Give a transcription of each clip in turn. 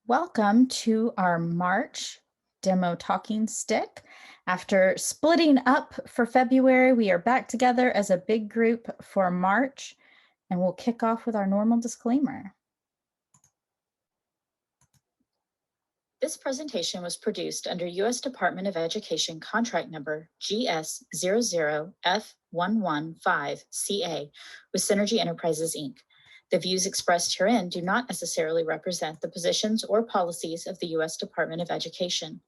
Welcome to our March demo talking stick. After splitting up for February, we are back together as a big group for March, and we'll kick off with our normal disclaimer. This presentation was produced under U.S. Department of Education contract number GS00F115CA with Synergy Enterprises, Inc. The views expressed herein do not necessarily represent the positions or policies of the U.S. Department of Education.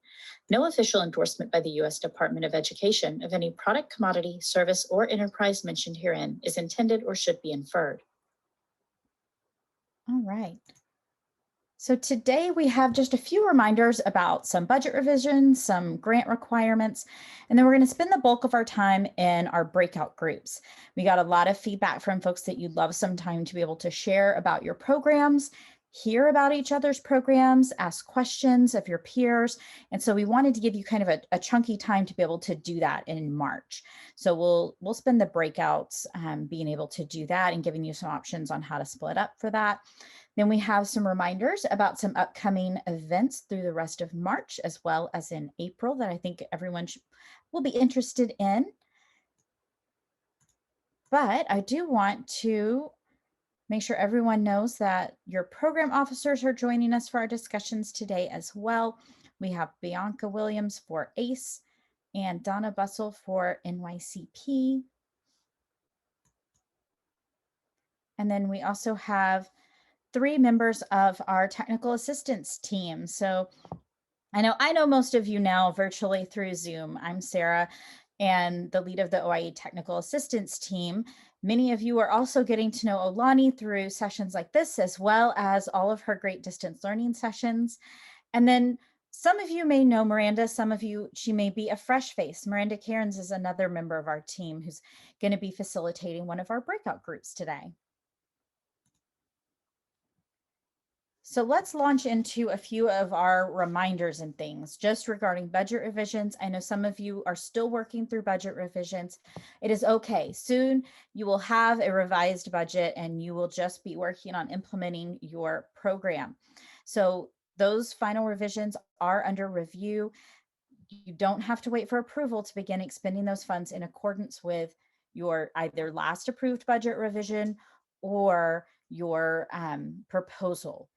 No official endorsement by the U.S. Department of Education of any product, commodity, service, or enterprise mentioned herein is intended or should be inferred. All right. So today we have just a few reminders about some budget revisions, some grant requirements, and then we're going to spend the bulk of our time in our breakout groups. We got a lot of feedback from folks that you'd love some time to be able to share about your programs, hear about each other's programs, ask questions of your peers. And so we wanted to give you kind of a chunky time to be able to do that in March. So we'll spend the breakouts being able to do that and giving you some options on how to split up for that. Then we have some reminders about some upcoming events through the rest of March, as well as in April, that I think everyone will be interested in. But I do want to make sure everyone knows that your program officers are joining us for our discussions today as well. We have Bianca Williams for ACE and Donna Bussell for NYCP. And then we also have 3 members of our technical assistance team. So I know most of you now virtually through Zoom. I'm Sarah and the lead of the OIE technical assistance team. Many of you are also getting to know Olani through sessions like this, as well as all of her great distance learning sessions. And then some of you may know Miranda, some of you, she may be a fresh face. Miranda Cairns is another member of our team who's going to be facilitating one of our breakout groups today. So let's launch into a few of our reminders and things just regarding budget revisions. I know some of you are still working through budget revisions. It is okay. Soon you will have a revised budget and you will just be working on implementing your program. So those final revisions are under review. You don't have to wait for approval to begin expending those funds in accordance with your either last approved budget revision or your proposal.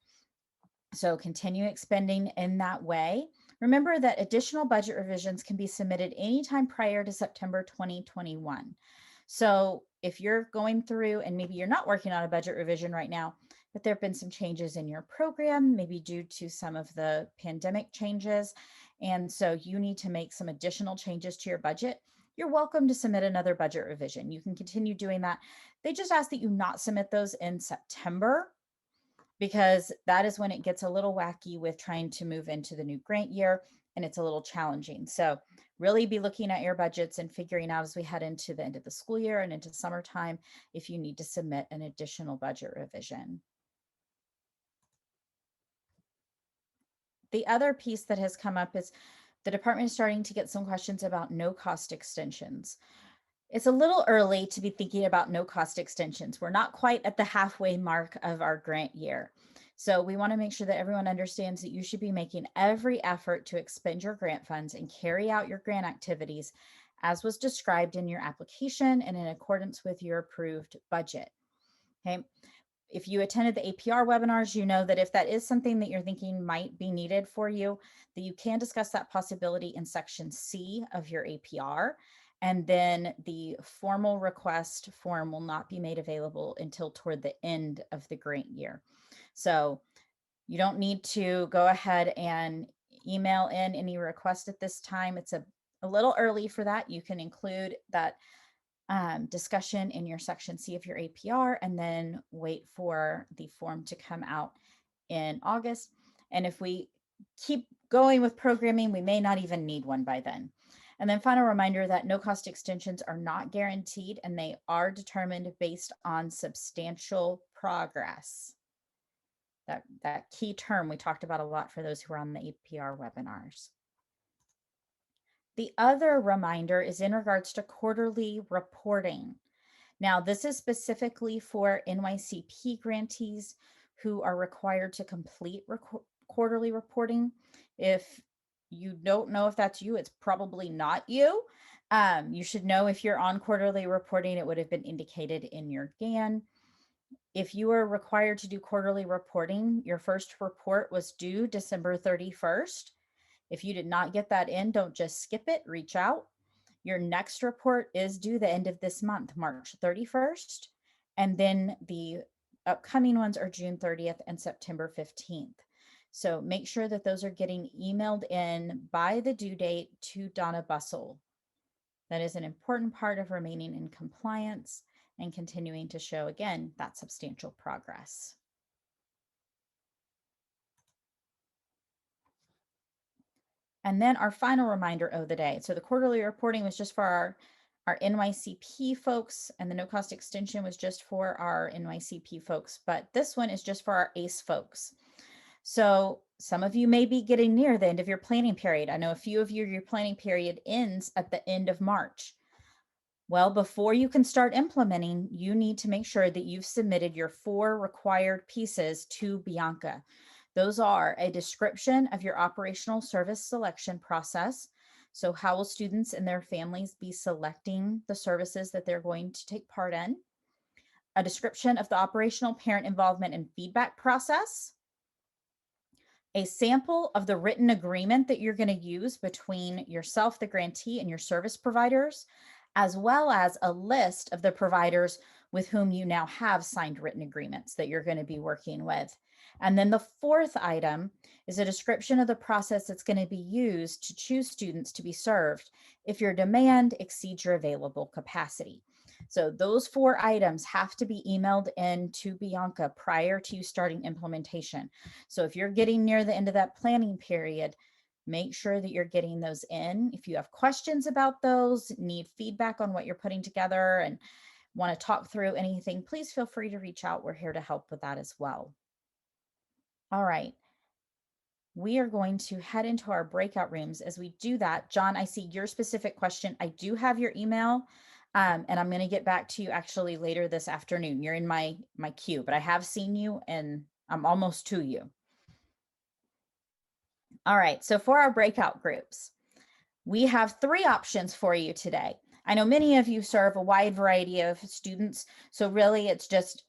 So continue expending in that way. Remember that additional budget revisions can be submitted anytime prior to September 2021. So if you're going through and maybe you're not working on a budget revision right now, but there have been some changes in your program, maybe due to some of the pandemic changes, and so you need to make some additional changes to your budget, you're welcome to submit another budget revision. You can continue doing that. They just ask that you not submit those in September, because that is when it gets a little wacky with trying to move into the new grant year and it's a little challenging. So really be looking at your budgets and figuring out as we head into the end of the school year and into summertime if you need to submit an additional budget revision. The other piece that has come up is the department is starting to get some questions about no cost extensions. It's a little early to be thinking about no cost extensions. We're not quite at the halfway mark of our grant year. So we want to make sure that everyone understands that you should be making every effort to expend your grant funds and carry out your grant activities as was described in your application and in accordance with your approved budget. Okay. If you attended the APR webinars, you know that if that is something that you're thinking might be needed for you, that you can discuss that possibility in section C of your APR. And then the formal request form will not be made available until toward the end of the grant year. So you don't need to go ahead and email in any request at this time. It's a little early for that. You can include that discussion in your section C of your APR and then wait for the form to come out in August. And if we keep going with programming, we may not even need one by then. And then final reminder that no cost extensions are not guaranteed and they are determined based on substantial progress. That key term we talked about a lot for those who are on the APR webinars. The other reminder is in regards to quarterly reporting. Now, this is specifically for NYCP grantees who are required to complete quarterly reporting. If you don't know if that's you, it's probably not you. You should know if you're on quarterly reporting, it would have been indicated in your GAN. If you are required to do quarterly reporting, your first report was due December 31st. If you did not get that in, don't just skip it, reach out. Your next report is due the end of this month, March 31st. And then the upcoming ones are June 30th and September 15th. So make sure that those are getting emailed in by the due date to Donna Bustle. That is an important part of remaining in compliance and continuing to show, again, that substantial progress. And then our final reminder of the day. So the quarterly reporting was just for our NYCP folks, and the no cost extension was just for our NYCP folks, but this one is just for our ACE folks. So some of you may be getting near the end of your planning period. I know a few of you, your planning period ends at the end of March. Well, before you can start implementing, you need to make sure that you've submitted your 4 required pieces to Bianca. Those are a description of your operational service selection process. So how will students and their families be selecting the services that they're going to take part in? A description of the operational parent involvement and feedback process. A sample of the written agreement that you're going to use between yourself, the grantee, and your service providers, as well as a list of the providers with whom you now have signed written agreements that you're going to be working with. And then the 4th item is a description of the process that's going to be used to choose students to be served if your demand exceeds your available capacity. So those 4 items have to be emailed in to Bianca prior to you starting implementation. So if you're getting near the end of that planning period, make sure that you're getting those in. If you have questions about those, need feedback on what you're putting together, and want to talk through anything, please feel free to reach out. We're here to help with that as well. All right. We are going to head into our breakout rooms. As we do that, John, I see your specific question. I do have your email, and I'm going to get back to you actually later this afternoon. You're in my queue, but I have seen you and I'm almost to you. All right, so for our breakout groups, we have 3 options for you today. I know many of you serve a wide variety of students, so really it's just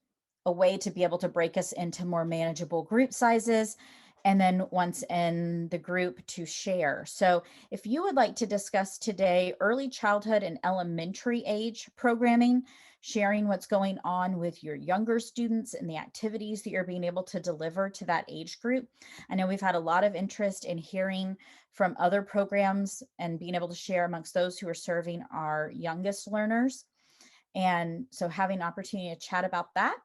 a way to be able to break us into more manageable group sizes, and then once in the group to share. So if you would like to discuss today early childhood and elementary age programming, sharing what's going on with your younger students and the activities that you're being able to deliver to that age group. I know we've had a lot of interest in hearing from other programs and being able to share amongst those who are serving our youngest learners. And so having an opportunity to chat about that,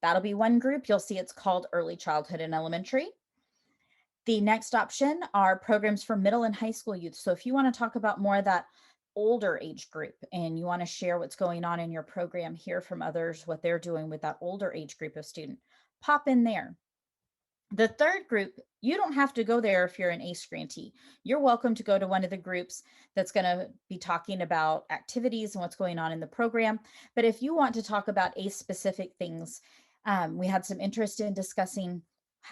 that'll be one group. You'll see it's called Early Childhood and Elementary. The next option are programs for middle and high school youth. So if you want to talk about more of that older age group and you want to share what's going on in your program, hear from others, what they're doing with that older age group of student, pop in there. The 3rd group, you don't have to go there if you're an ACE grantee. You're welcome to go to one of the groups that's going to be talking about activities and what's going on in the program. But if you want to talk about ACE specific things, we had some interest in discussing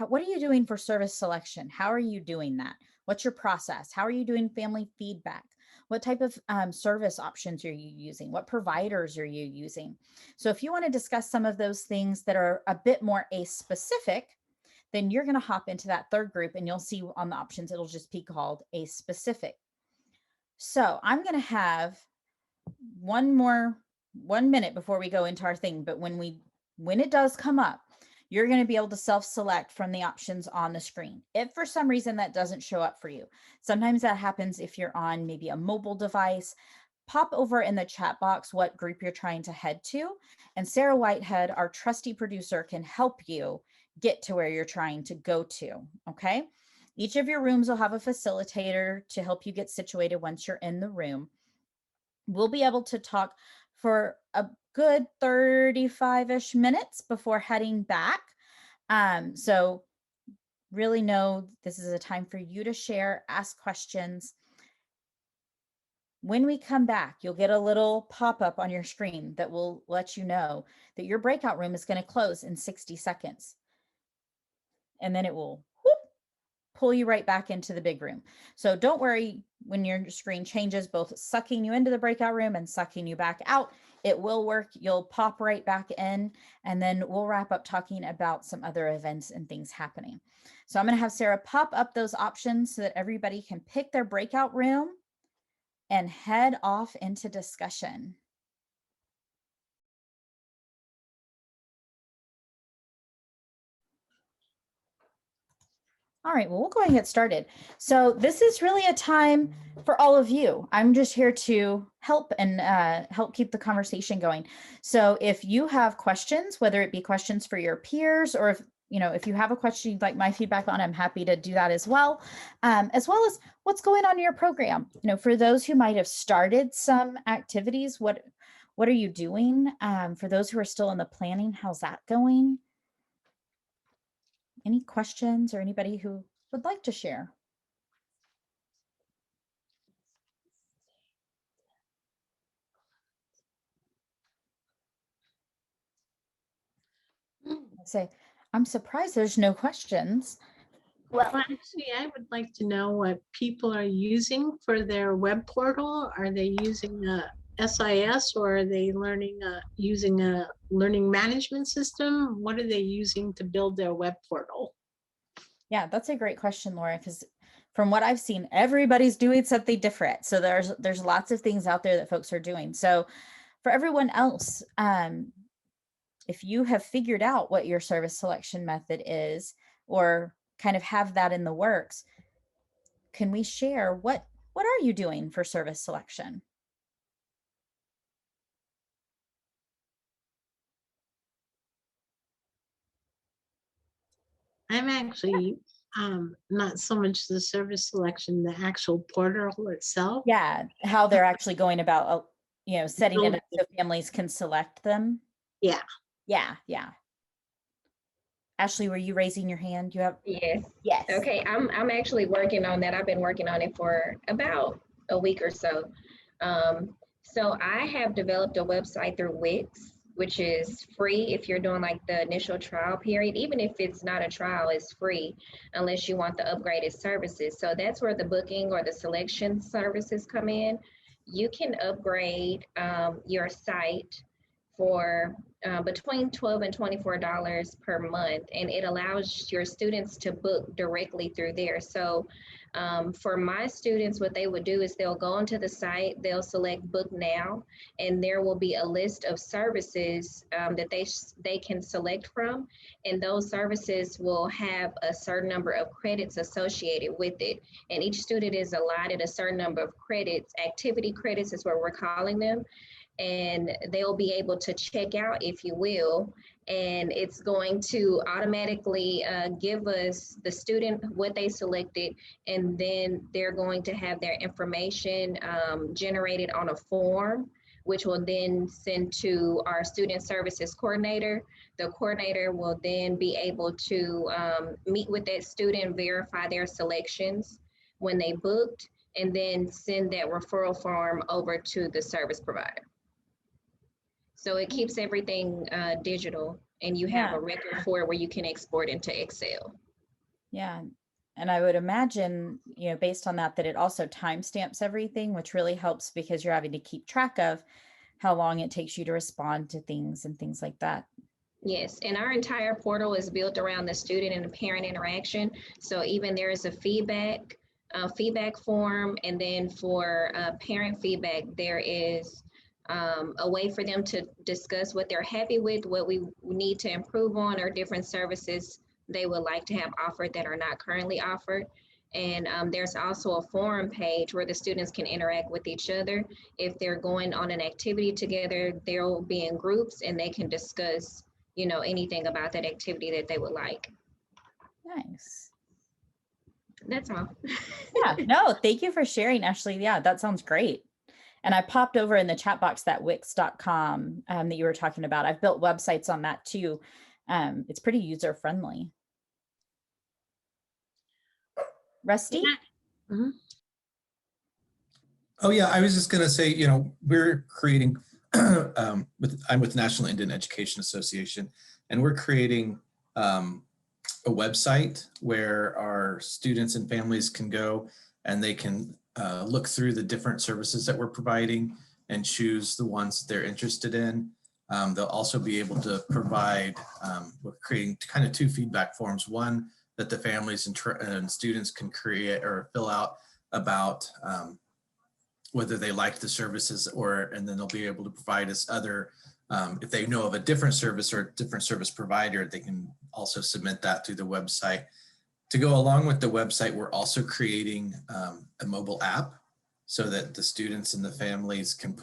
what are you doing for service selection? How are you doing that? What's your process? How are you doing family feedback? What type of service options are you using? What providers are you using? So if you want to discuss some of those things that are a bit more ACE specific, then you're going to hop into that 3rd group and you'll see on the options, it'll just be called ACE specific. So I'm going to have one minute before we go into our thing. But when it does come up, you're going to be able to self-select from the options on the screen. If for some reason that doesn't show up for you, sometimes that happens if you're on maybe a mobile device, pop over in the chat box what group you're trying to head to. And Sarah Whitehead, our trusty producer, can help you get to where you're trying to go to, okay? Each of your rooms will have a facilitator to help you get situated once you're in the room. We'll be able to talk for a good 35-ish minutes before heading back. So really know this is a time for you to share, ask questions. When we come back, you'll get a little pop-up on your screen that will let you know that your breakout room is going to close in 60 seconds. And then it will whoop, pull you right back into the big room. So don't worry when your screen changes, both sucking you into the breakout room and sucking you back out. It will work. You'll pop right back in, and then we'll wrap up talking about some other events and things happening. So I'm going to have Sarah pop up those options so that everybody can pick their breakout room and head off into discussion. All right, well, we'll go ahead and get started. So this is really a time for all of you. I'm just here to help and help keep the conversation going. So if you have questions, whether it be questions for your peers, or if you have a question you'd like my feedback on, I'm happy to do that as well as what's going on in your program. For those who might have started some activities, what are you doing? For those who are still in the planning, how's that going? Any questions or anybody who would like to share? Say, I'm surprised there's no questions. Well, actually, I would like to know what people are using for their web portal. Are they using a SIS, or are they using a learning management system? What are they using to build their web portal? Yeah, that's a great question, Laura, because from what I've seen, everybody's doing something different. So there's lots of things out there that folks are doing. So for everyone else, if you have figured out what your service selection method is, or kind of have that in the works, can we share what are you doing for service selection? I'm actually not so much the service selection, the actual portal itself. Yeah, how they're actually going about, setting it up so families can select them. Yeah. Yeah. Ashley, were you raising your hand? You have? Yes. Yes. Okay, I'm actually working on that. I've been working on it for about a week or so. So I have developed a website through Wix, which is free if you're doing like the initial trial period. Even if it's not a trial, it's free unless you want the upgraded services. So that's where the booking or the selection services come in. You can upgrade your site for between $12 and $24 per month, and it allows your students to book directly through there. So for my students, what they would do is they'll go onto the site, they'll select book now, and there will be a list of services that they can select from, and those services will have a certain number of credits associated with it, and each student is allotted a certain number of credits. Activity credits is what we're calling them, and they'll be able to check out, if you will, and it's going to automatically give us the student what they selected, and then they're going to have their information generated on a form, which will then send to our student services coordinator. The coordinator will then be able to meet with that student, verify their selections when they booked, and then send that referral form over to the service provider. So it keeps everything digital, and you have a record for it where you can export into Excel. Yeah. And I would imagine, based on that it also timestamps everything, which really helps because you're having to keep track of how long it takes you to respond to things and things like that. Yes, and our entire portal is built around the student and the parent interaction. So even there is a feedback form, and then for parent feedback, there is a way for them to discuss what they're happy with, what we need to improve on, or different services they would like to have offered that are not currently offered. And there's also a forum page where the students can interact with each other. If they're going on an activity together, they'll be in groups and they can discuss, anything about that activity that they would like. Nice. That's all. Yeah, no, thank you for sharing, Ashley. Yeah, that sounds great. And I popped over in the chat box that wix.com that you were talking about. I've built websites on that too. It's pretty user friendly. Rusty? Mm-hmm. Oh yeah, I was just going to say, we're creating, I'm with National Indian Education Association, and we're creating a website where our students and families can go and they can look through the different services that we're providing and choose the ones they're interested in. They'll also be able to provide, we're creating kind of 2 feedback forms. One that the families and students can create or fill out about whether they like the services, and then they'll be able to provide us other, if they know of a different service or a different service provider, they can also submit that through the website. To go along with the website, we're also creating a mobile app so that the students and the families can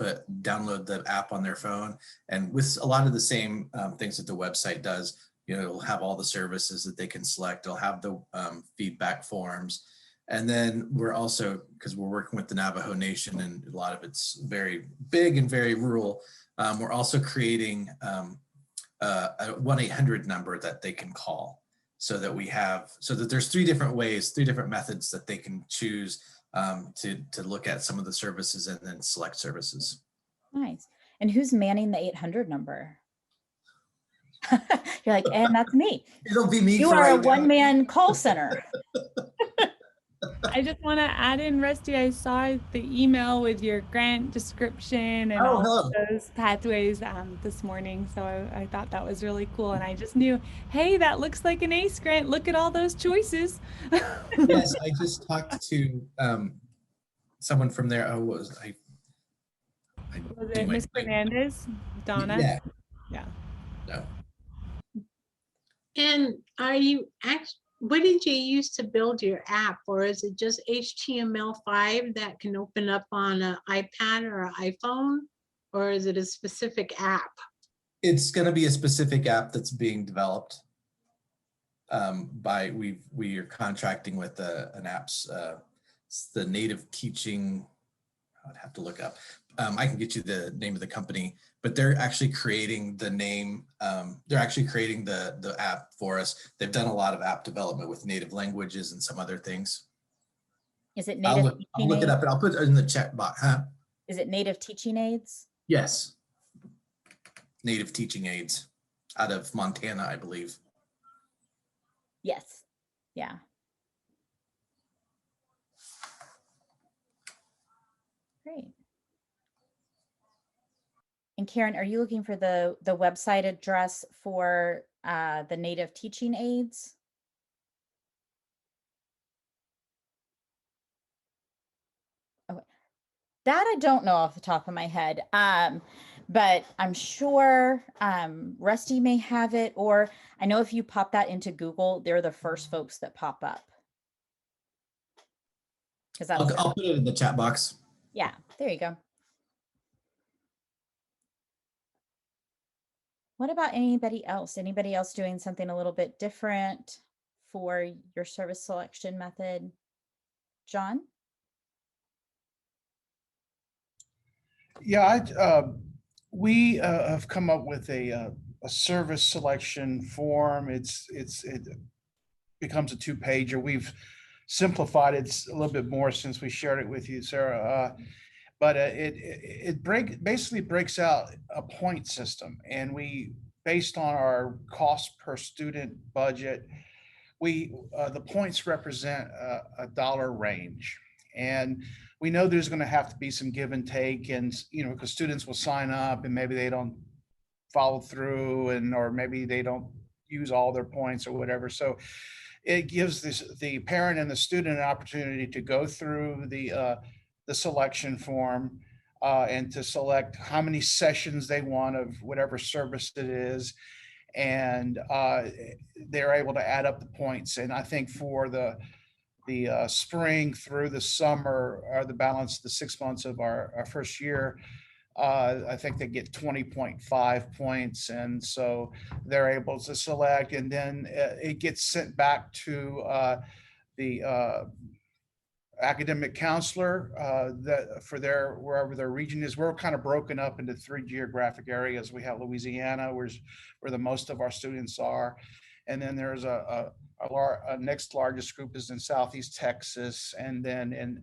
download the app on their phone. And with a lot of the same things that the website does, it'll have all the services that they can select. It'll have the feedback forms. And then we're also, because we're working with the Navajo Nation and a lot of it's very big and very rural, we're also creating a 1-800 number that they can call, so that there's 3 different ways, 3 different methods that they can choose to look at some of the services and then select services. Nice. And who's manning the 800 number? You're like, and that's me. It'll be me. You are a one-man call center. I just want to add in, Rusty, I saw the email with your grant description and all those pathways this morning. So I thought that was really cool. And I just knew, hey, that looks like an ACE grant. Look at all those choices. Yes, I just talked to someone from there. Oh, was it Ms. Fernandez? Donna? Yeah. Yeah. No. And what did you use to build your app, or is it just HTML5 that can open up on an iPad or an iPhone, or is it a specific app? It's going to be a specific app that's being developed we are contracting with an app's it's the Native Teaching. I'd have to look up. I can get you the name of the company, but they're actually creating the name. They're actually creating the app for us. They've done a lot of app development with native languages and some other things. Is it Native Teaching I'll look it up and I'll put it in the chat box. Huh? Is it Native Teaching Aids? Yes. Native Teaching Aids out of Montana, I believe. Yes. Yeah. Great. And Karen, are you looking for the website address for the Native Teaching Aids? Okay. That I don't know off the top of my head, but I'm sure Rusty may have it, or I know if you pop that into Google, they're the first folks that pop up. I'll put it in the chat box. Yeah, there you go. What about anybody else? Anybody else doing something a little bit different for your service selection method? John? Yeah, we have come up with a service selection form. It becomes a 2-pager. We've simplified it a little bit more since we shared it with you, Sarah. But it basically breaks out a point system, and based on our cost per student budget, the points represent a dollar range, and we know there's going to have to be some give and take, and because students will sign up and maybe they don't follow through, or maybe they don't use all their points or whatever. So it gives the parent and the student an opportunity to go through the selection form and to select how many sessions they want of whatever service it is. And they're able to add up the points. And I think for the spring through the summer, or the balance of the 6 months of our first year, I think they get 20.5 points. And so they're able to select, and then it gets sent back to the academic counselor that for wherever their region is. We're kind of broken up into 3 geographic areas. We have Louisiana, where the most of our students are, and then there's a next largest group is in Southeast Texas, and then in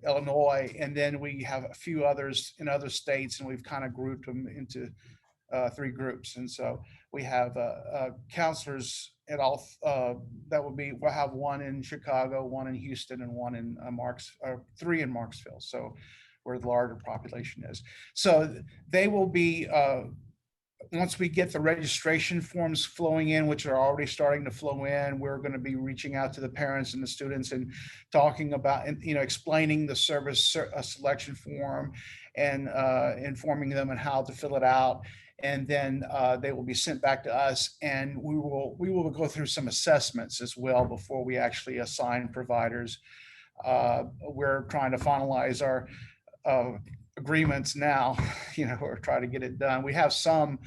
Illinois, and then we have a few others in other states, and we've kind of grouped them into 3 groups. And so we have counselors at all. That will be, we'll have one in Chicago, one in Houston, and one in three in Marksville. So where the larger population is. So they will be, once we get the registration forms flowing in, which are already starting to flow in, we're going to be reaching out to the parents and the students and talking about, and explaining the service selection form and informing them on how to fill it out. And then they will be sent back to us, and we will go through some assessments as well before we actually assign providers. We're trying to finalize our agreements now, or try to get it done. We have some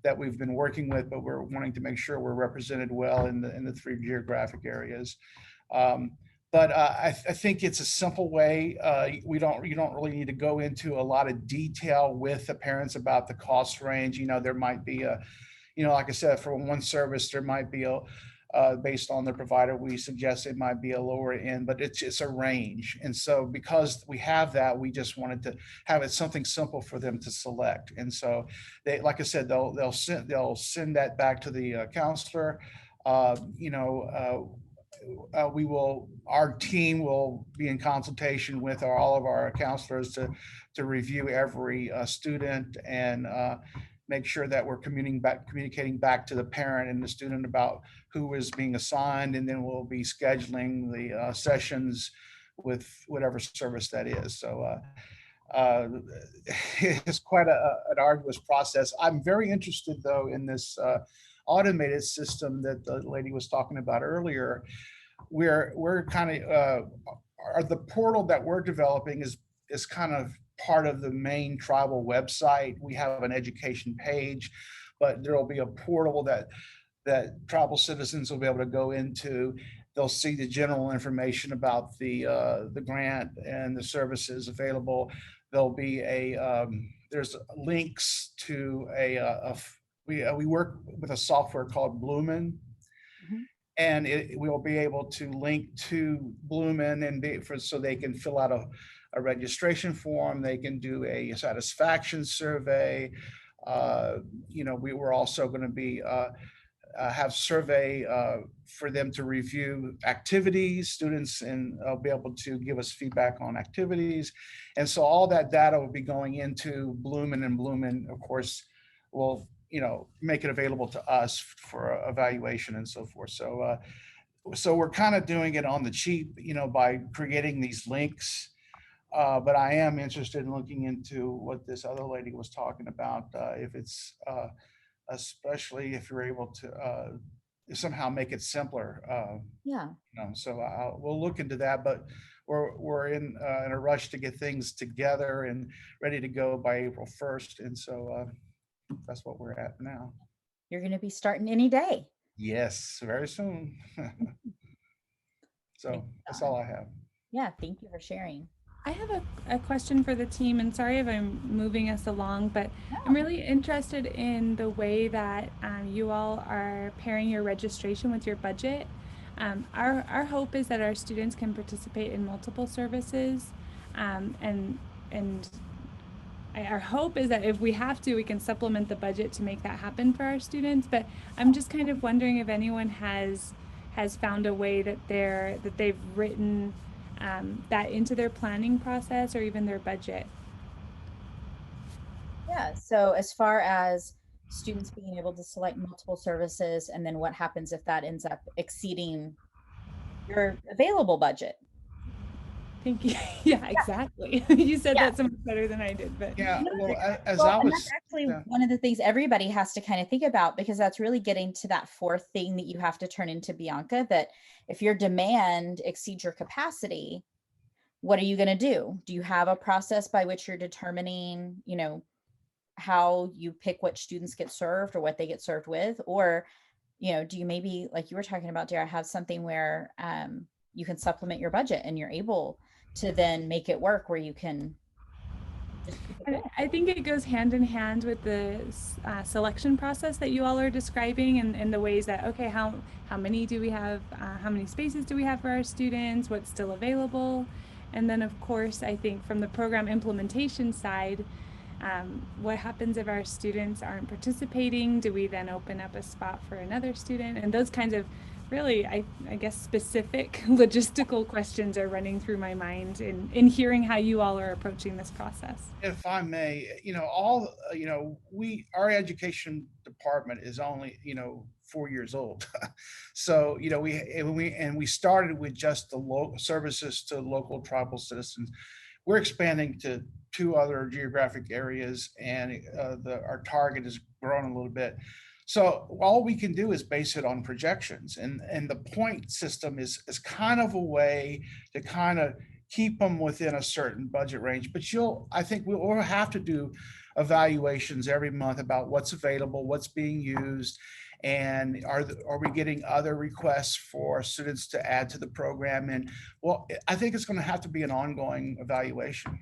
that we've been working with, but we're wanting to make sure we're represented well in the three geographic areas. But I think it's a simple way. You don't really need to go into a lot of detail with the parents about the cost range. There might be like I said, for one service, there might be based on the provider, we suggest it might be a lower end, but it's a range. And so because we have that, we just wanted to have it something simple for them to select. And so they, like I said, they'll send that back to the counselor. Our team will be in consultation with all of our counselors to review every student and make sure that we're communicating back to the parent and the student about who is being assigned, and then we'll be scheduling the sessions with whatever service that is. So it's quite an arduous process. I'm very interested, though, in this automated system that the lady was talking about earlier. We're kind of the portal that we're developing is kind of part of the main tribal website. We have an education page, but there will be a portal that tribal citizens will be able to go into. They'll see the general information about the grant and the services available. There'll be there's links to we work with a software called Bloomin'. Mm-hmm. And we will be able to link to Bloomin' and so they can fill out a registration form. They can do a satisfaction survey. We were also going to be have survey for them to review activities, students, and be able to give us feedback on activities. And so all that data will be going into Bloomin', and Bloomin', of course, will make it available to us for evaluation and so forth. So we're kind of doing it on the cheap, by creating these links. But I am interested in looking into what this other lady was talking about, if it's especially if you're able to somehow make it simpler. Yeah. So we'll look into that, but we're in a rush to get things together and ready to go by April 1st. And so that's what we're at now. You're going to be starting any day. Yes, very soon. So that's all I have. Yeah, thank you for sharing. I have a question for the team, and sorry if I'm moving us along, but I'm really interested in the way that you all are pairing your registration with your budget. Our hope is that our students can participate in multiple services, and our hope is that if we have to, we can supplement the budget to make that happen for our students. But I'm just kind of wondering if anyone has found a way that they've written that into their planning process or even their budget. Yeah, so as far as students being able to select multiple services, and then what happens if that ends up exceeding your available budget? Thank you. Yeah, exactly. You said that so much better than I did, but yeah. Well, that's actually one of the things everybody has to kind of think about, because that's really getting to that fourth thing that you have to turn into, Bianca, that if your demand exceeds your capacity, what are you going to do? Do you have a process by which you're determining, how you pick which students get served or what they get served with? Or, do you maybe, like you were talking about, Dara, have something where you can supplement your budget and you're able to then make it work where you can just keep it going? I think it goes hand in hand with the selection process that you all are describing, and the ways that, okay, how many do we have, how many spaces do we have for our students, what's still available? And then, of course, I think from the program implementation side, What happens if our students aren't participating? Do we then open up a spot for another student? And those kinds of really, I guess, specific logistical questions are running through my mind in hearing how you all are approaching this process. If I may, our education department is only, 4 years old. So, we started with just the local services to local tribal citizens. We're expanding to 2 other geographic areas, and our target has grown a little bit. So all we can do is base it on projections, and the point system is kind of a way to kind of keep them within a certain budget range. But I think we'll have to do evaluations every month about what's available, what's being used, and are we getting other requests for students to add to the program? And well, I think it's going to have to be an ongoing evaluation.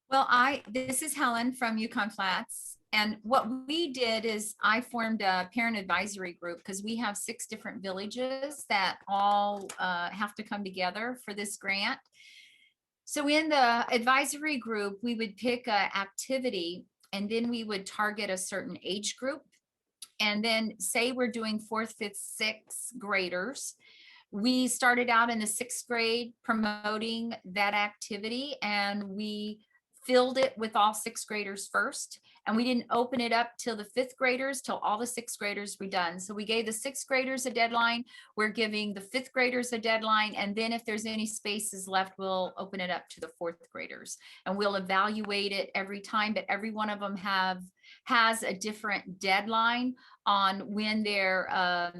Well, this is Helen from Yukon Flats. And what we did is I formed a parent advisory group because we have 6 different villages that all have to come together for this grant. So in the advisory group, we would pick an activity and then we would target a certain age group. And then say we're doing 4th, 5th, 6th graders. We started out in the 6th grade promoting that activity, and we filled it with all 6th graders first. And we didn't open it up till the 5th graders, till all the 6th graders were done. So we gave the 6th graders a deadline. We're giving the 5th graders a deadline. And then if there's any spaces left, we'll open it up to the 4th graders. And we'll evaluate it every time, but every one of them has a different deadline on when their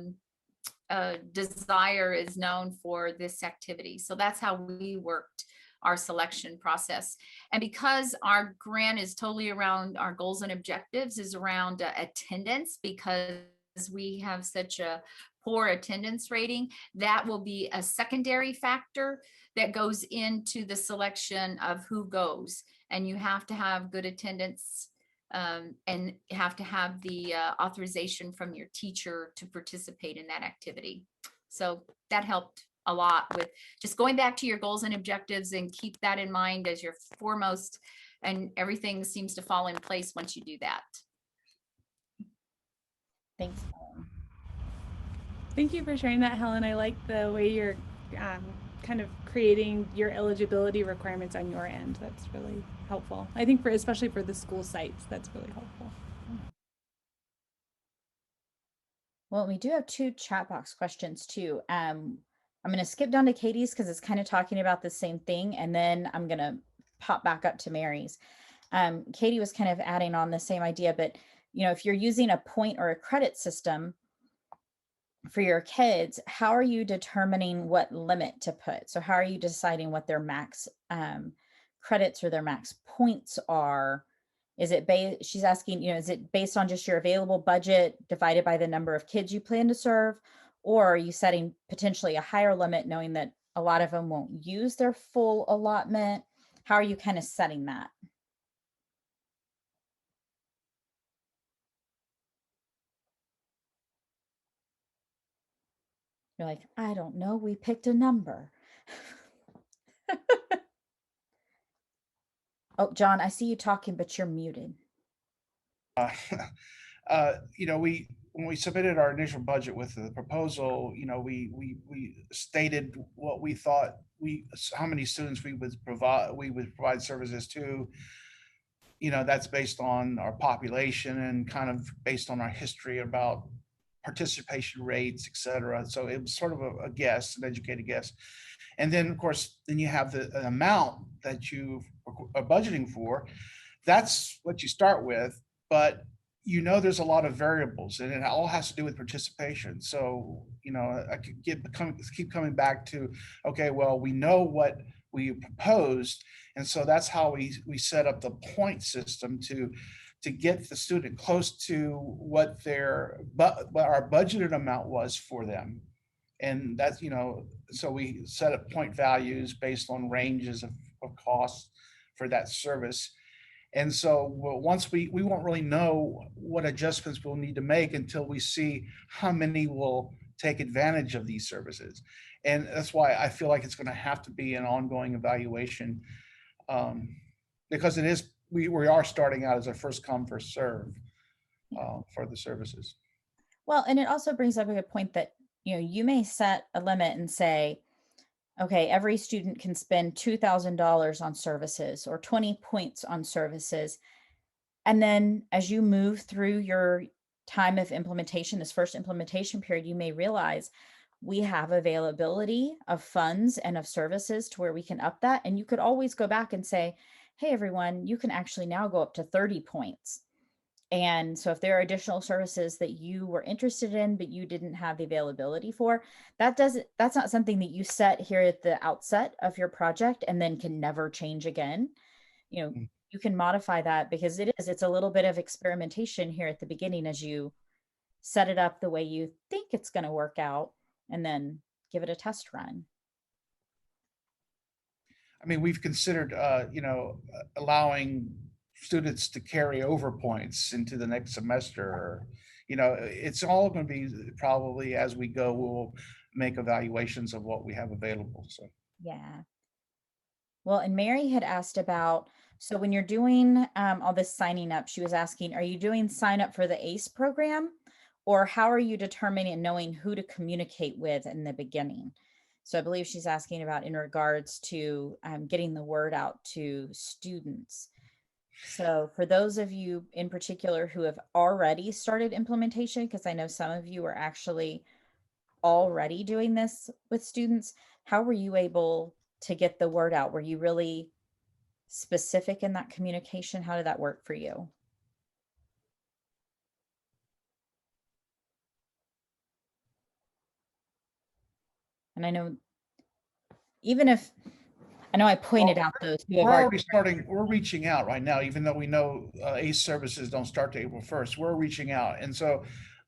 desire is known for this activity. So that's how we worked our selection process. And because our grant is totally around our goals and objectives, is around attendance, because we have such a poor attendance rating, that will be a secondary factor that goes into the selection of who goes. And you have to have good attendance, and have to have the authorization from your teacher to participate in that activity. So that helped a lot with just going back to your goals and objectives, and keep that in mind as your foremost, and everything seems to fall in place once you do that. Thanks. Thank you for sharing that, Helen. I like the way you're kind of creating your eligibility requirements on your end. That's really helpful. I think especially for the school sites, that's really helpful. Well, we do have 2 chat box questions too. I'm going to skip down to Katie's because it's kind of talking about the same thing. And then I'm going to pop back up to Mary's. Katie was kind of adding on the same idea, but if you're using a point or a credit system for your kids, how are you determining what limit to put? So how are you deciding what their max credits or their max points are? Is it she's asking, is it based on just your available budget divided by the number of kids you plan to serve? Or are you setting potentially a higher limit, knowing that a lot of them won't use their full allotment? How are you kind of setting that? You're like, I don't know. We picked a number. Oh, John, I see you talking, but you're muted. When we submitted our initial budget with the proposal, we stated what we thought how many students we would provide services to. That's based on our population and kind of based on our history about participation rates, et cetera. So it was sort of a guess, an educated guess. And then, of course, then you have the amount that you are budgeting for. That's what you start with, but there's a lot of variables, and it all has to do with participation. So, I could keep coming back to, okay, well, we know what we proposed, and so that's how we set up the point system to get the student close to what what our budgeted amount was for them. And that's, so we set up point values based on ranges of costs for that service. And so once we won't really know what adjustments we'll need to make until we see how many will take advantage of these services. And that's why I feel like it's going to have to be an ongoing evaluation Because it is, we are starting out as a first come, first serve for the services. Well, and it also brings up a good point that, you may set a limit and say, okay, every student can spend $2,000 on services or 20 points on services. And then as you move through your time of implementation, this first implementation period, you may realize we have availability of funds and of services to where we can up that. And you could always go back and say, hey, everyone, you can actually now go up to 30 points. And so if there are additional services that you were interested in, but you didn't have the availability for, that's not something that you set here at the outset of your project and then can never change again. You can modify that because it's a little bit of experimentation here at the beginning as you set it up the way you think it's going to work out and then give it a test run. I mean, we've considered, allowing students to carry over points into the next semester. It's all going to be probably as we go, we'll make evaluations of what we have available. So, yeah. Well, and Mary had asked about, so when you're doing all this signing up, she was asking, are you doing sign up for the ACE program? Or how are you determining and knowing who to communicate with in the beginning? So I believe she's asking about in regards to getting the word out to students. So for those of you in particular who have already started implementation, because I know some of you are actually already doing this with students, how were you able to get the word out? Were you really specific in that communication? How did that work for you? And I know, even if, I know I pointed out those who have we're already already starting, we're reaching out right now, even though we know ACE services don't start to April 1st, we're reaching out. And so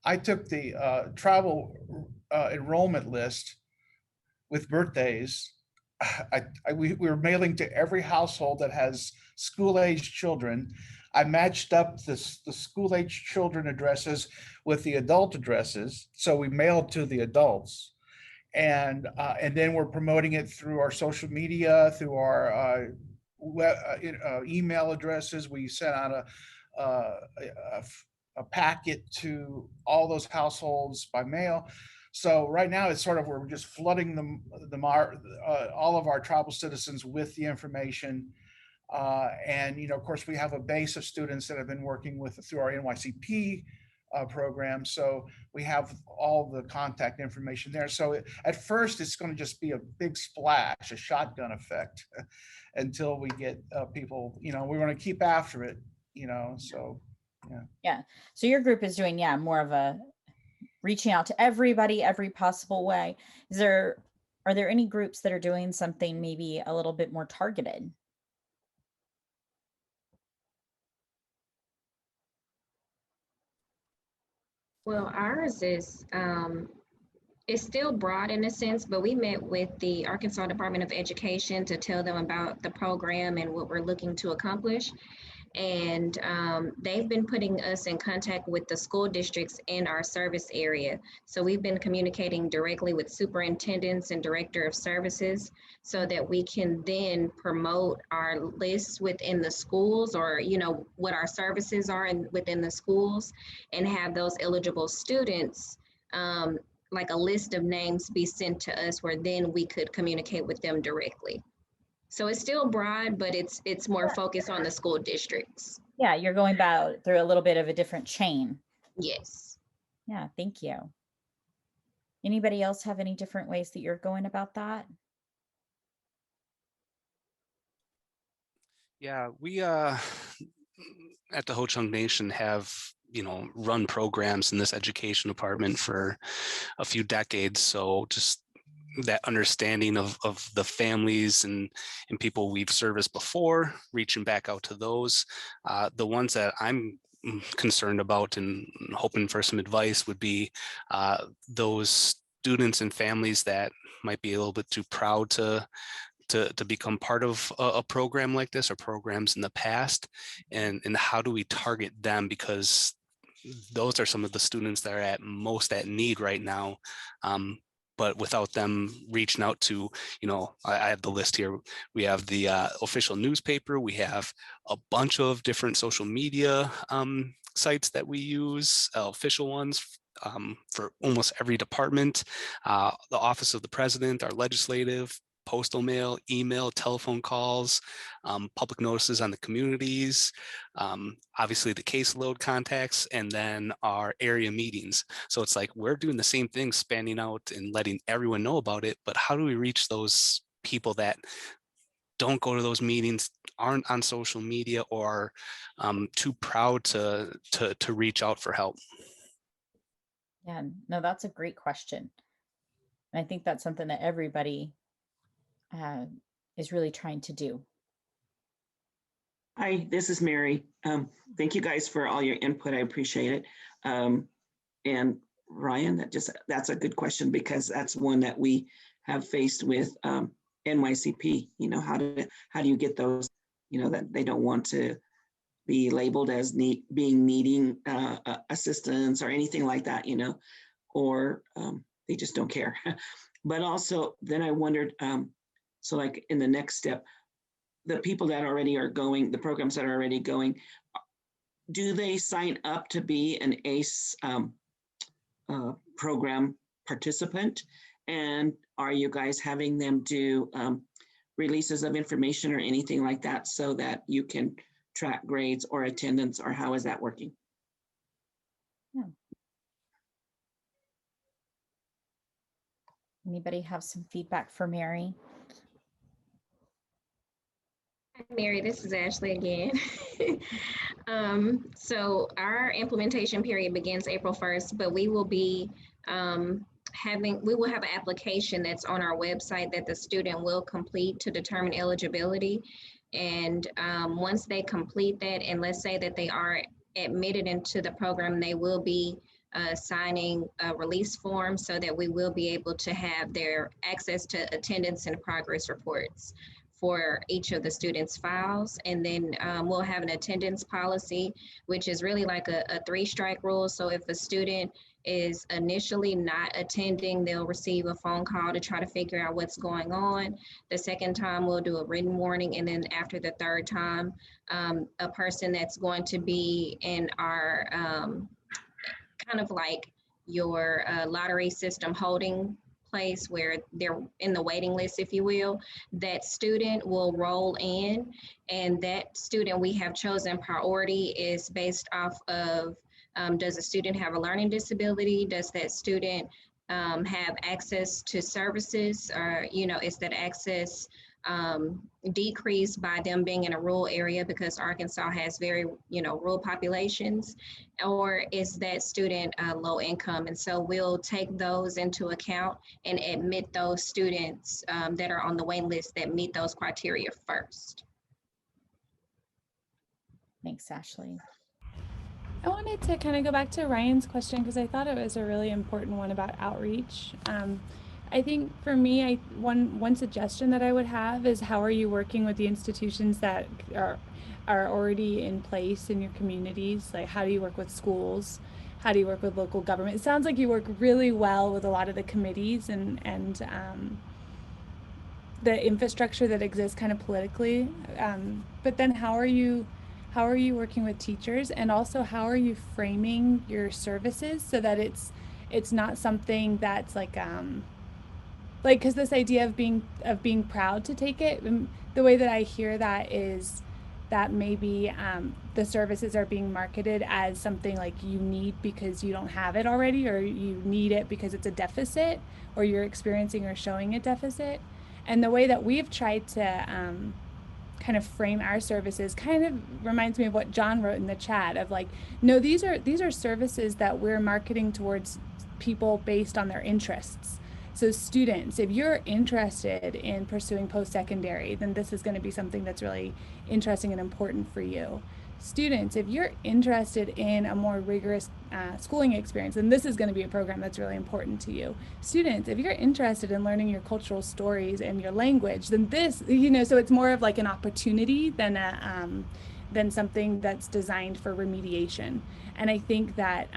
I took the travel enrollment list with birthdays. We were mailing to every household that has school-aged children. I matched up the school-aged children addresses with the adult addresses. So we mailed to the adults. And then we're promoting it through our social media, through our email addresses. We sent out a packet to all those households by mail. So right now it's sort of, we're just flooding all of our tribal citizens with the information. And of course, we have a base of students that have been working with through our NYCP program. So we have all the contact information there. So at first, it's going to just be a big splash, a shotgun effect, until we get people. We're going to keep after it. So yeah. Yeah. So your group is doing more of a reaching out to everybody every possible way. Are there any groups that are doing something maybe a little bit more targeted? Well, ours is it's still broad in a sense, but we met with the Arkansas Department of Education to tell them about the program and what we're looking to accomplish. And they've been putting us in contact with the school districts in our service area. So we've been communicating directly with superintendents and director of services so that we can then promote our lists within the schools, or what our services are within the schools, and have those eligible students, like a list of names, be sent to us, where then we could communicate with them directly. So it's still broad, but it's more focused on the school districts. Yeah, you're going about through a little bit of a different chain. Yes. Yeah, thank you. Anybody else have any different ways that you're going about that? Yeah, we at the Ho Chunk Nation have run programs in this education department for a few decades. So just that understanding of the families and people we've serviced before, reaching back out to those. The ones that I'm concerned about and hoping for some advice would be those students and families that might be a little bit too proud to become part of a program like this, or programs in the past, and how do we target them, because those are some of the students that are most at need right now. but without them reaching out to, I have the list here. We have the official newspaper. We have a bunch of different social media sites that we use, official ones for almost every department, the Office of the President, our legislative, postal mail, email, telephone calls, public notices on the communities, obviously the caseload contacts, and then our area meetings. So it's like we're doing the same thing, spanning out and letting everyone know about it. But how do we reach those people that don't go to those meetings, aren't on social media, or too proud to reach out for help? Yeah, no, that's a great question. And I think that's something that everybody is really trying to do. Hi, this is Mary. Thank you guys for all your input. I appreciate it. And Ryan, that's a good question, because that's one that we have faced with NYCP. How do you get those, that they don't want to be labeled as needing assistance or anything like that, or they just don't care. But also then I wondered, so like in the next step, the people that already are going, the programs that are already going, do they sign up to be an ACE program participant? And are you guys having them do releases of information or anything like that so that you can track grades or attendance, or how is that working? Yeah. Anybody have some feedback for Mary? Mary, this is Ashley again. So our implementation period begins April 1st, but we will be we will have an application that's on our website that the student will complete to determine eligibility. And once they complete that, and let's say that they are admitted into the program, they will be signing a release form so that we will be able to have their access to attendance and progress reports for each of the students' files. And then we'll have an attendance policy, which is really like a 3-strike rule. So if a student is initially not attending, they'll receive a phone call to try to figure out what's going on. The second time we'll do a written warning. And then after the third time, a person that's going to be in our kind of like your lottery system holding place where they're in the waiting list, if you will, that student will roll in, and that student we have chosen priority is based off of does the student have a learning disability? Does that student have access to services, or is that access decreased by them being in a rural area because Arkansas has very rural populations, or is that student low income? And so we'll take those into account and admit those students that are on the wait list that meet those criteria first. Thanks, Ashley. I wanted to kind of go back to Ryan's question because I thought it was a really important one about outreach. I think for me, one suggestion that I would have is, how are you working with the institutions that are already in place in your communities? Like, how do you work with schools? How do you work with local government? It sounds like you work really well with a lot of the committees and the infrastructure that exists kind of politically. But then how are you working with teachers, and also how are you framing your services so that it's not something that's like because this idea of being proud to take it, the way that I hear that is that maybe the services are being marketed as something like you need because you don't have it already, or you need it because it's a deficit, or you're experiencing or showing a deficit. And the way that we've tried to kind of frame our services kind of reminds me of what John wrote in the chat of like, no, these are services that we're marketing towards people based on their interests. So students, if you're interested in pursuing post-secondary, then this is going to be something that's really interesting and important for you. Students, if you're interested in a more rigorous schooling experience, then this is going to be a program that's really important to you. Students, if you're interested in learning your cultural stories and your language, then this, so it's more of like an opportunity than than something that's designed for remediation. And I think that,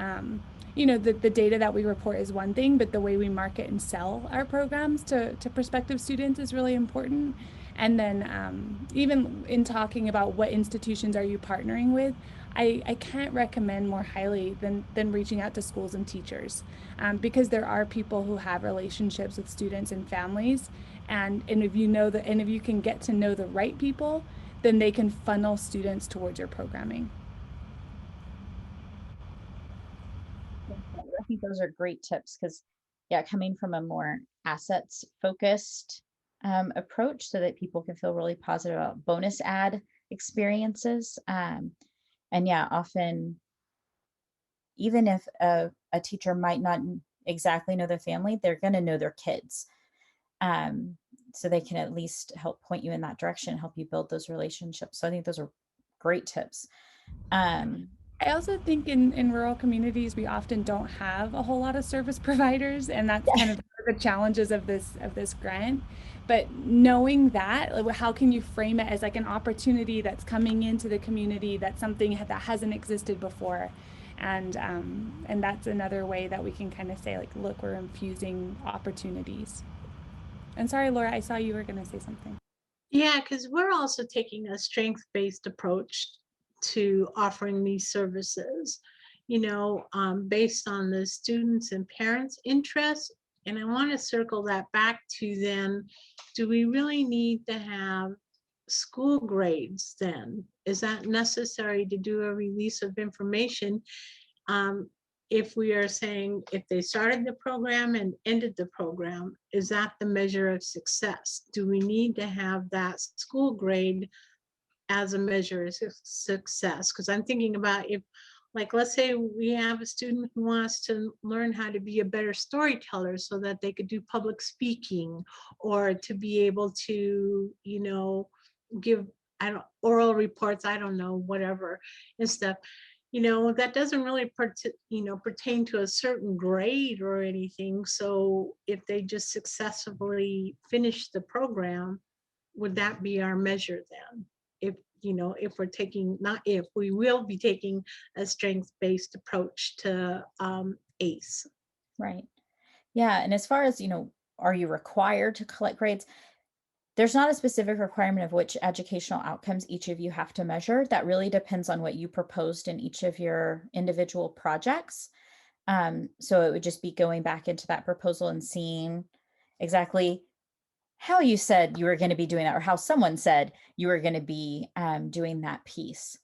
you know, the data that we report is one thing, but the way we market and sell our programs to prospective students is really important. And then even in talking about what institutions are you partnering with, I can't recommend more highly than reaching out to schools and teachers, because there are people who have relationships with students and families. And if you know and if you can get to know the right people, then they can funnel students towards your programming. I think those are great tips because, yeah, coming from a more assets focused approach so that people can feel really positive about bonus ad experiences. And yeah, often, even if a teacher might not exactly know their family, they're going to know their kids. So they can at least help point you in that direction, help you build those relationships. So I think those are great tips. I also think in rural communities, we often don't have a whole lot of service providers, and that's kind of the challenges of this grant. But knowing that, like, how can you frame it as like an opportunity that's coming into the community, that's something that hasn't existed before, and that's another way that we can kind of say, like, look, we're infusing opportunities. And sorry, Laura, I saw you were going to say something. Yeah, because we're also taking a strength-based approach to offering these services, you know, based on the students' and parents' interests. And I want to circle that back to then, do we really need to have school grades then? Is that necessary to do a release of information? If we are saying if they started the program and ended the program, is that the measure of success? Do we need to have that school grade as a measure of success? Because I'm thinking about if, like, let's say we have a student who wants to learn how to be a better storyteller so that they could do public speaking, or to be able to, you know, give, I don't, oral reports, I don't know, whatever and stuff. You know, that doesn't really pertain to a certain grade or anything. So if they just successfully finish the program, would that be our measure then? If, you know, if we're taking, not if, we will be taking a strengths-based approach to ACE. Right. Yeah. And as far as, you know, are you required to collect grades? There's not a specific requirement of which educational outcomes each of you have to measure. That really depends on what you proposed in each of your individual projects. So it would just be going back into that proposal and seeing exactly how you said you were going to be doing that, or how someone said you were going to be doing that piece.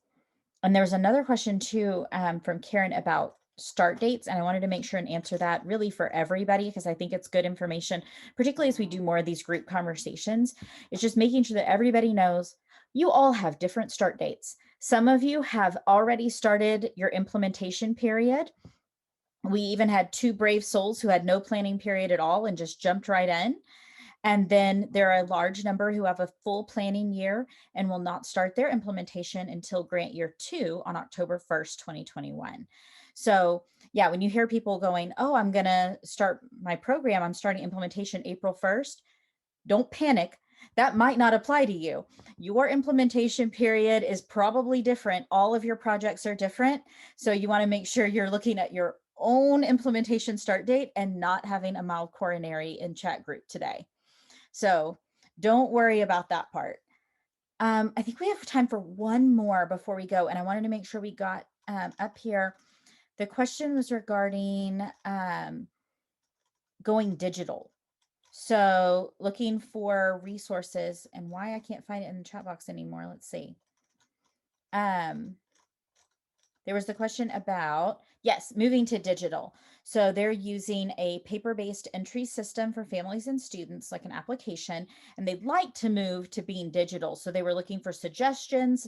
And there's another question too from Karen about start dates. And I wanted to make sure and answer that really for everybody, because I think it's good information, particularly as we do more of these group conversations. It's just making sure that everybody knows you all have different start dates. Some of you have already started your implementation period. We even had 2 brave souls who had no planning period at all and just jumped right in. And then there are a large number who have a full planning year and will not start their implementation until grant year 2 on October 1st, 2021. So yeah, when you hear people going, oh, I'm going to start my program, I'm starting implementation April 1st, don't panic. That might not apply to you. Your implementation period is probably different. All of your projects are different. So you want to make sure you're looking at your own implementation start date and not having a mild coronary in chat group today. So don't worry about that part. I think we have time for one more before we go. And I wanted to make sure we got up here. The question was regarding going digital. So looking for resources, and why I can't find it in the chat box anymore. Let's see. There was the question about, yes, moving to digital. So they're using a paper-based entry system for families and students, like an application, and they'd like to move to being digital. So they were looking for suggestions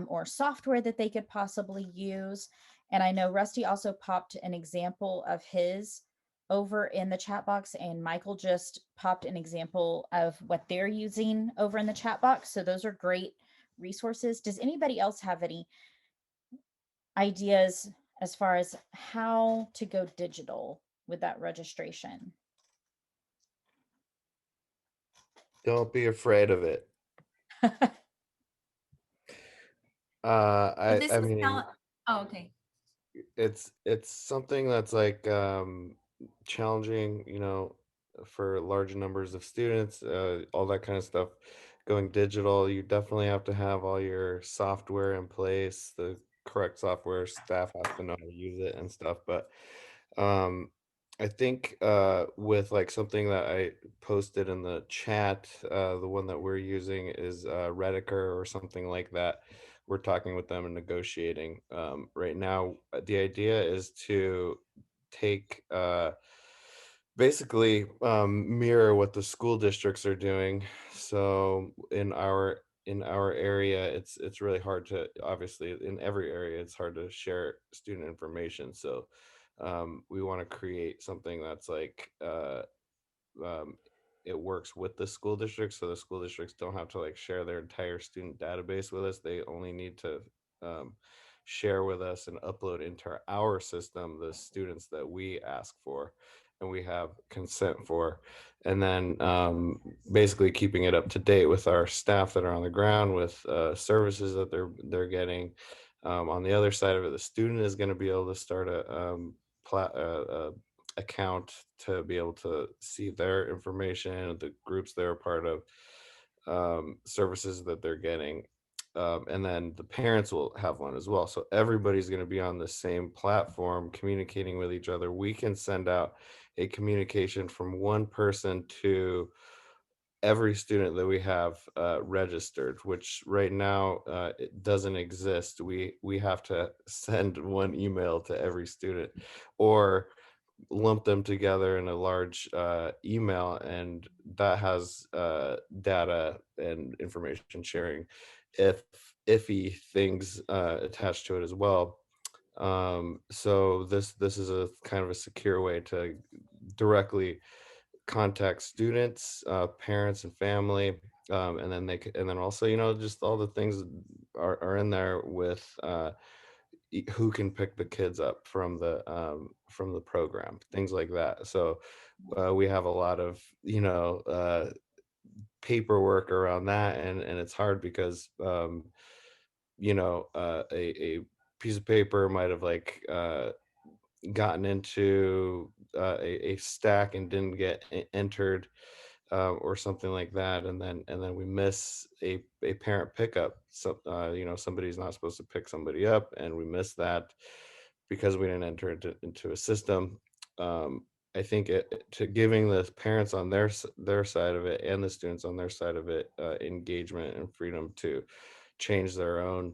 or software that they could possibly use. And I know Rusty also popped an example of his over in the chat box, and Michael just popped an example of what they're using over in the chat box. So those are great resources. Does anybody else have any ideas as far as how to go digital with that registration? Don't be afraid of it. Well, this I is mean, Helen. Oh, okay. it's something that's like challenging, for large numbers of students, all that kind of stuff. Going digital, you definitely have to have all your software in place, the correct software, staff has to know how to use it and stuff. But um, I think with like something that I posted in the chat, the one that we're using is Rediker or something like that. We're talking with them and negotiating. Right now, the idea is to take basically mirror what the school districts are doing. So in our area, it's really hard to, obviously in every area it's hard to share student information. So we want to create something that's like um, it works with the school districts, so the school districts don't have to like share their entire student database with us. They only need to um, share with us and upload into our system the students that we ask for and we have consent for, and then basically keeping it up to date with our staff that are on the ground with services that they're getting. On the other side of it, the student is going to be able to start a account to be able to see their information, the groups they're a part of, services that they're getting. And then the parents will have one as well. So everybody's going to be on the same platform communicating with each other. We can send out a communication from one person to every student that we have registered, which right now it doesn't exist. We have to send one email to every student, or lump them together in a large email, and that has data and information sharing, if iffy things attached to it as well. So this is a kind of a secure way to directly contact students, parents, and family. And then and then also, just all the things are in there with who can pick the kids up from the program, things like that. So we have a lot of paperwork around that, and it's hard because a piece of paper might have like gotten into a stack and didn't get entered, or something like that, and then we miss a parent pickup. So somebody's not supposed to pick somebody up, and we miss that because we didn't enter into a system. I think to giving the parents on their side of it and the students on their side of it engagement and freedom to change their own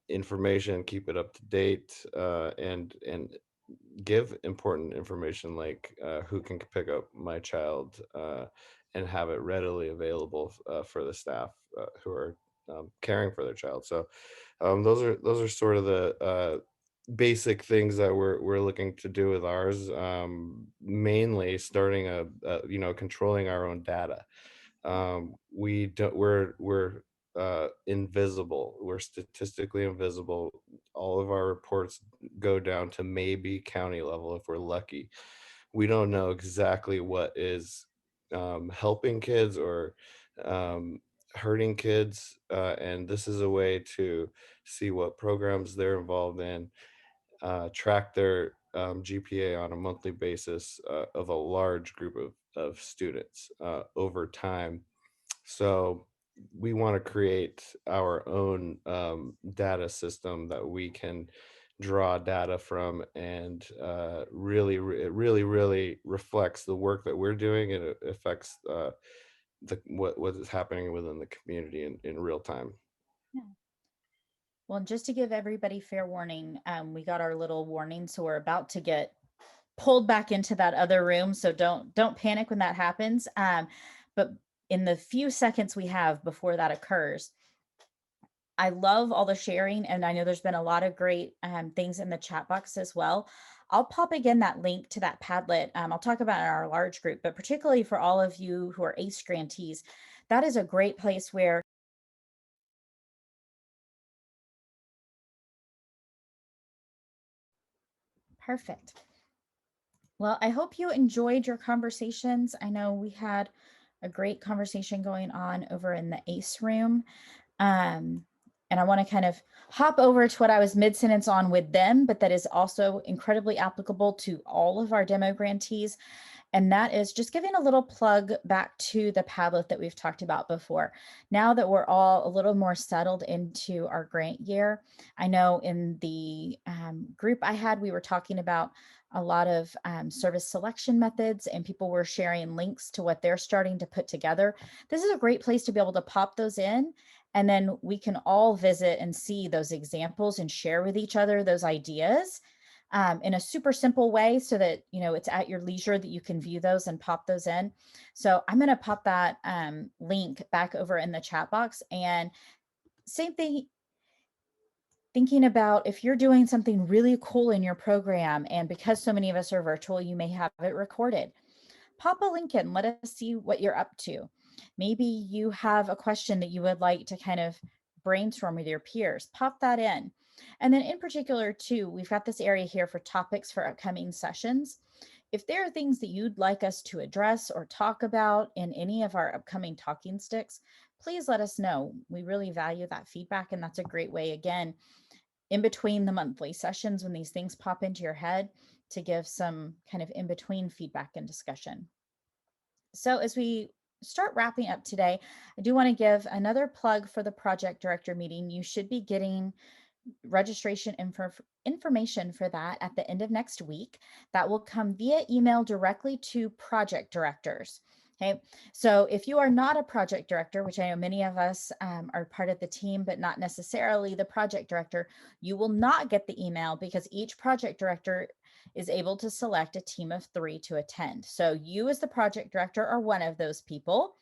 information, keep it up to date, and give important information like who can pick up my child, and have it readily available for the staff who are caring for their child. So those are sort of the basic things that we're looking to do with ours, mainly starting controlling our own data. We don't we're invisible. We're statistically invisible. All of our reports go down to maybe county level if we're lucky. We don't know exactly what is helping kids or um, hurting kids, and this is a way to see what programs they're involved in, track their GPA on a monthly basis of a large group of students over time. So we want to create our own data system that we can draw data from, and it really reflects the work that we're doing, and it affects what is happening within the community in real time. Yeah. Well, just to give everybody fair warning, we got our little warning, so we're about to get pulled back into that other room. So don't panic when that happens. But in the few seconds we have before that occurs, I love all the sharing, and I know there's been a lot of great things in the chat box as well. I'll pop again that link to that Padlet. I'll talk about it in our large group, but particularly for all of you who are ACE grantees, that is a great place where perfect. Well, I hope you enjoyed your conversations. I know we had a great conversation going on over in the ACE room. And I want to kind of hop over to what I was mid-sentence on with them, but that is also incredibly applicable to all of our demo grantees. And that is just giving a little plug back to the Padlet that we've talked about before. Now that we're all a little more settled into our grant year, I know in the group I had, we were talking about a lot of service selection methods, and people were sharing links to what they're starting to put together. This is a great place to be able to pop those in, and then we can all visit and see those examples and share with each other those ideas in a super simple way, so that, you know, it's at your leisure that you can view those and pop those in. So I'm going to pop that link back over in the chat box. And same thing, thinking about if you're doing something really cool in your program, and because so many of us are virtual, you may have it recorded. Pop a link in, let us see what you're up to. Maybe you have a question that you would like to kind of brainstorm with your peers. Pop that in. And then in particular too, we've got this area here for topics for upcoming sessions. If there are things that you'd like us to address or talk about in any of our upcoming talking sticks, please let us know. We really value that feedback, and that's a great way, again, in between the monthly sessions when these things pop into your head, to give some kind of in-between feedback and discussion. So as we start wrapping up today, I do want to give another plug for the project director meeting. You should be getting registration information for that at the end of next week. That will come via email directly to project directors. Okay, so if you are not a project director, which I know many of us are part of the team, but not necessarily the project director, you will not get the email, because each project director is able to select a team of 3 to attend. So you as the project director are one of those people.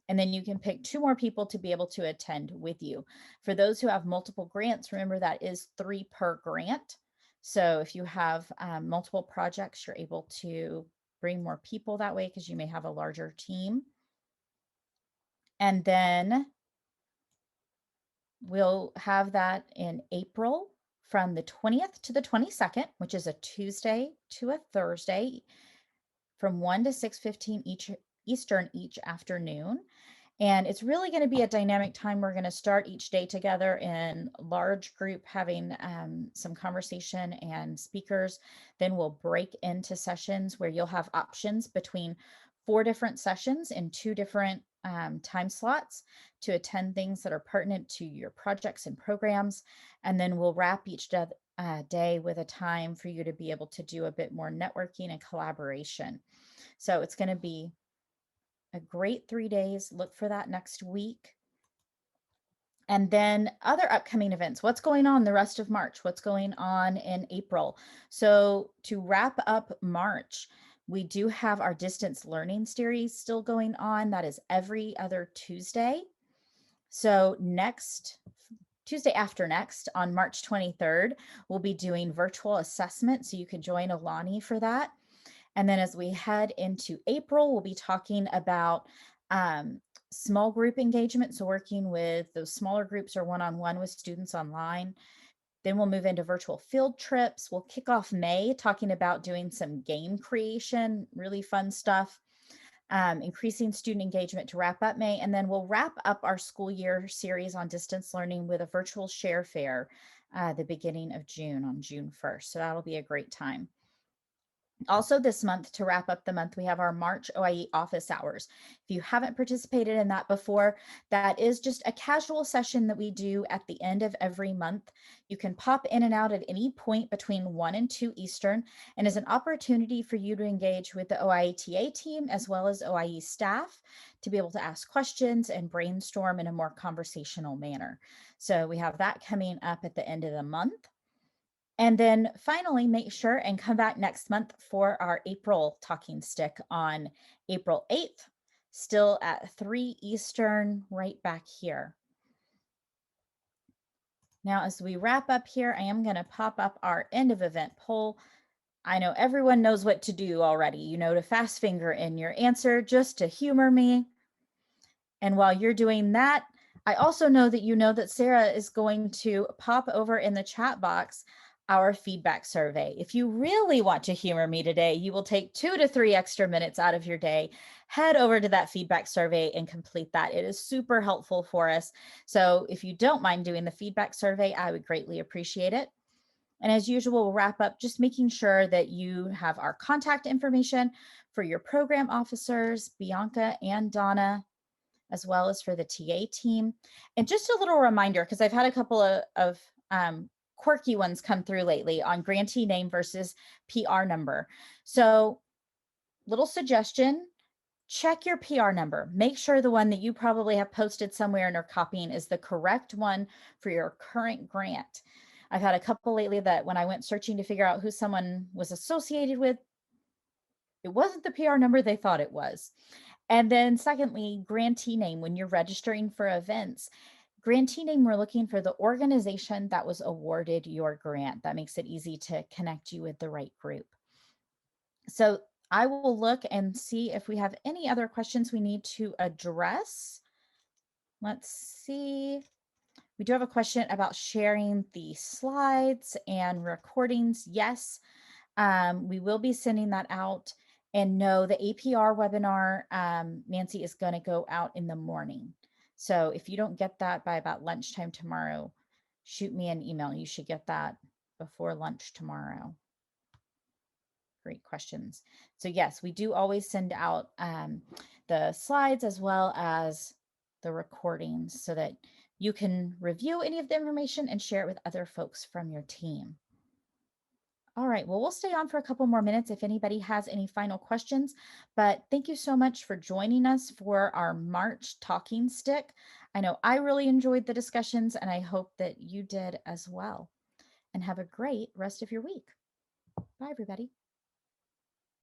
And then you can pick 2 more people to be able to attend with you. For those who have multiple grants, remember that is 3 per grant. So if you have multiple projects, you're able to bring more people that way, because you may have a larger team. And then we'll have that in April from the 20th to the 22nd, which is a Tuesday to a Thursday, from 1 to 6:15 Eastern each afternoon. And it's really going to be a dynamic time. We're going to start each day together in a large group, having some conversation and speakers. Then we'll break into sessions where you'll have options between 4 different sessions in 2 different time slots to attend things that are pertinent to your projects and programs. And then we'll wrap each day with a time for you to be able to do a bit more networking and collaboration. So it's going to be a great 3 days. Look for that next week. And then other upcoming events. What's going on the rest of March? What's going on in April? So to wrap up March, we do have our distance learning series still going on. That is every other Tuesday. So next Tuesday after next, on March 23rd, we'll be doing virtual assessment. So you can join Alani for that. And then as we head into April, we'll be talking about small group engagement. So working with those smaller groups or one-on-one with students online. Then we'll move into virtual field trips. We'll kick off May talking about doing some game creation, really fun stuff, increasing student engagement to wrap up May. And then we'll wrap up our school year series on distance learning with a virtual share fair the beginning of June, on June 1st. So that'll be a great time. Also this month, to wrap up the month, we have our March OIE office hours. If you haven't participated in that before, that is just a casual session that we do at the end of every month. You can pop in and out at any point between 1 and 2 Eastern, and is an opportunity for you to engage with the OIETA team as well as OIE staff to be able to ask questions and brainstorm in a more conversational manner. So we have that coming up at the end of the month. And then finally, make sure and come back next month for our April talking stick on April 8th, still at 3 Eastern, right back here. Now, as we wrap up here, I am going to pop up our end of event poll. I know everyone knows what to do already. You know to fast finger in your answer just to humor me. And while you're doing that, I also know that you know that Sarah is going to pop over in the chat box our feedback survey. If you really want to humor me today, you will take 2 to 3 extra minutes out of your day, head over to that feedback survey and complete that. It is super helpful for us. So if you don't mind doing the feedback survey, I would greatly appreciate it. And as usual, we'll wrap up just making sure that you have our contact information for your program officers, Bianca and Donna, as well as for the TA team. And just a little reminder, because I've had a couple of quirky ones come through lately on grantee name versus PR number. So little suggestion, check your PR number. Make sure the one that you probably have posted somewhere and are copying is the correct one for your current grant. I've had a couple lately that when I went searching to figure out who someone was associated with, it wasn't the PR number they thought it was. And then secondly, grantee name. When you're registering for events, grantee name, we're looking for the organization that was awarded your grant. That makes it easy to connect you with the right group. So I will look and see if we have any other questions we need to address. Let's see. We do have a question about sharing the slides and recordings. Yes, we will be sending that out. And no, the APR webinar, Nancy, is going to go out in the morning. So if you don't get that by about lunchtime tomorrow, shoot me an email. You should get that before lunch tomorrow. Great questions. So yes, we do always send out the slides as well as the recordings so that you can review any of the information and share it with other folks from your team. All right, well, we'll stay on for a couple more minutes if anybody has any final questions, but thank you so much for joining us for our March talking stick. I know I really enjoyed the discussions and I hope that you did as well. And have a great rest of your week. Bye, everybody.